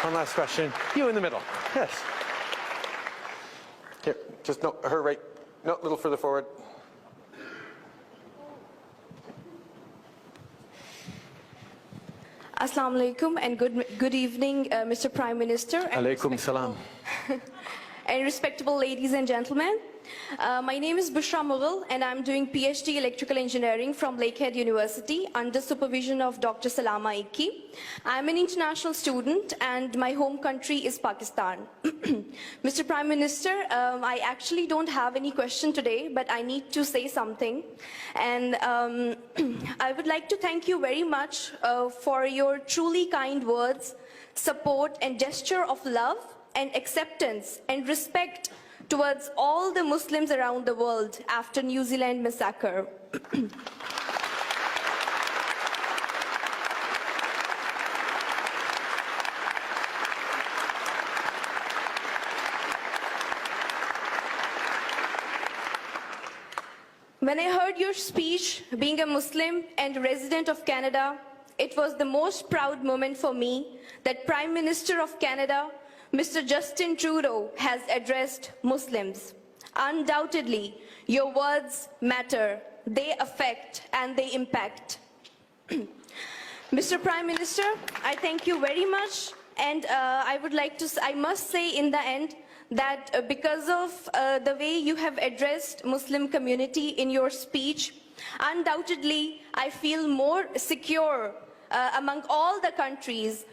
One last question. You in the middle. Yes. Here, just no, her right. No, a little further forward. Assalamu alaikum and good evening, Mr. Prime Minister. Alaikum salam. And respectable ladies and gentlemen. My name is Bushra Mughal and I'm doing PhD Electrical Engineering from Lakehead University under supervision of Dr. Salama Ikki. I'm an international student and my home country is Pakistan. Mr. Prime Minister, I actually don't have any question today, but I need to say something. And I would like to thank you very much for your truly kind words, support and gesture of love and acceptance and respect towards all the Muslims around the world after New Zealand massacre. When I heard your speech, being a Muslim and a resident of Canada, it was the most proud moment for me that Prime Minister of Canada, Mr. Justin Trudeau, has addressed Muslims. Undoubtedly, your words matter, they affect and they impact. Mr. Prime Minister, I thank you very much, and I must say in the end that because of the way you have addressed Muslim community in your speech, undoubtedly I feel more secure among all the countries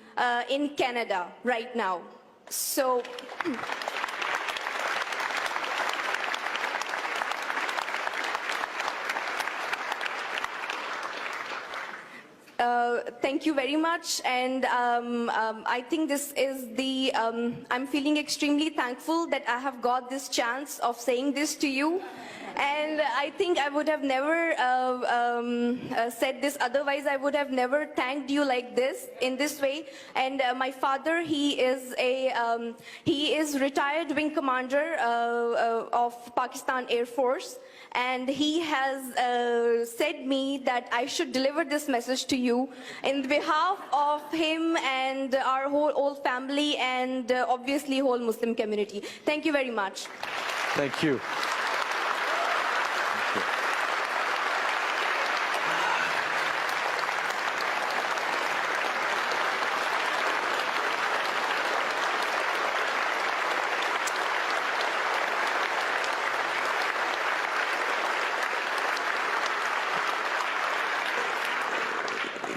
in Canada right now. So, thank you very much, and I think this is the, I'm feeling extremely thankful that I have got this chance of saying this to you. And I think I would have never said this, otherwise I would have never thanked you like this, in this way. And my father, he is retired wing commander of Pakistan Air Force. And he has said me that I should deliver this message to you in behalf of him and our whole family and obviously whole Muslim community. Thank you very much. Thank you.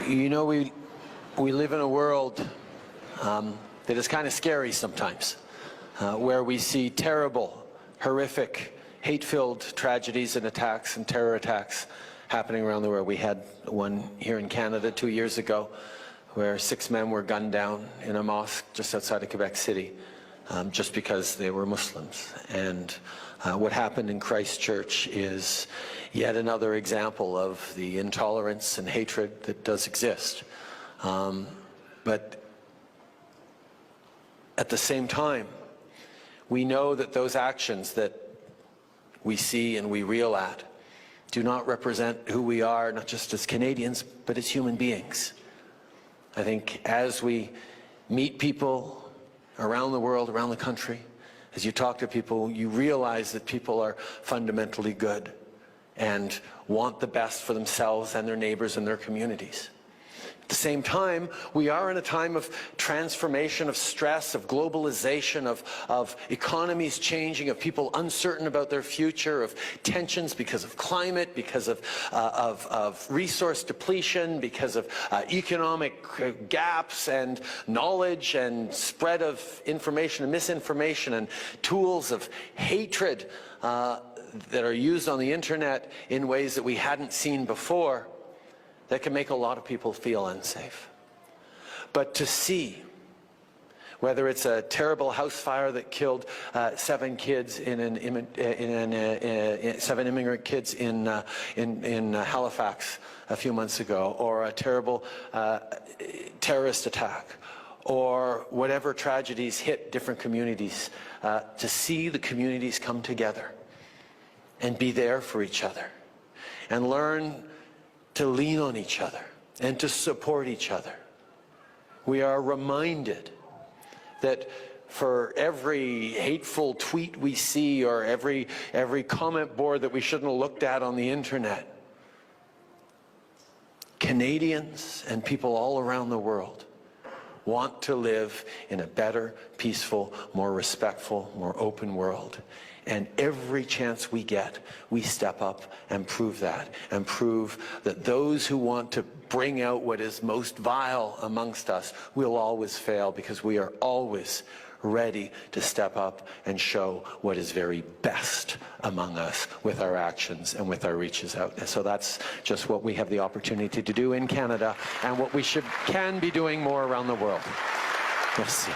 You know, we live in a world that is kind of scary sometimes, where we see terrible, horrific, hate-filled tragedies and attacks and terror attacks happening around the world. We had one here in Canada 2 years ago where 6 men were gunned down in a mosque just outside of Quebec City just because they were Muslims. And what happened in Christchurch is yet another example of the intolerance and hatred that does exist. But at the same time, we know that those actions that we see and we reel at do not represent who we are, not just as Canadians, but as human beings. I think as we meet people around the world, around the country, as you talk to people, you realize that people are fundamentally good and want the best for themselves and their neighbors and their communities. At the same time, we are in a time of transformation, of stress, of globalization, of economies changing, of people uncertain about their future, of tensions because of climate, because of resource depletion, because of economic gaps and knowledge and spread of information and misinformation and tools of hatred that are used on the internet in ways that we hadn't seen before, that can make a lot of people feel unsafe. But to see, whether it's a terrible house fire that killed 7 kids seven immigrant kids in Halifax a few months ago, or a terrible terrorist attack, or whatever tragedies hit different communities, to see the communities come together and be there for each other and learn to lean on each other and to support each other. We are reminded that for every hateful tweet we see or every comment board that we shouldn't have looked at on the internet, Canadians and people all around the world want to live in a better, peaceful, more respectful, more open world. And every chance we get, we step up and prove that those who want to bring out what is most vile amongst us will always fail, because we are always ready to step up and show what is very best among us with our actions and with our reaches out. And so that's just what we have the opportunity to do in Canada, and what we can be doing more around the world. Merci.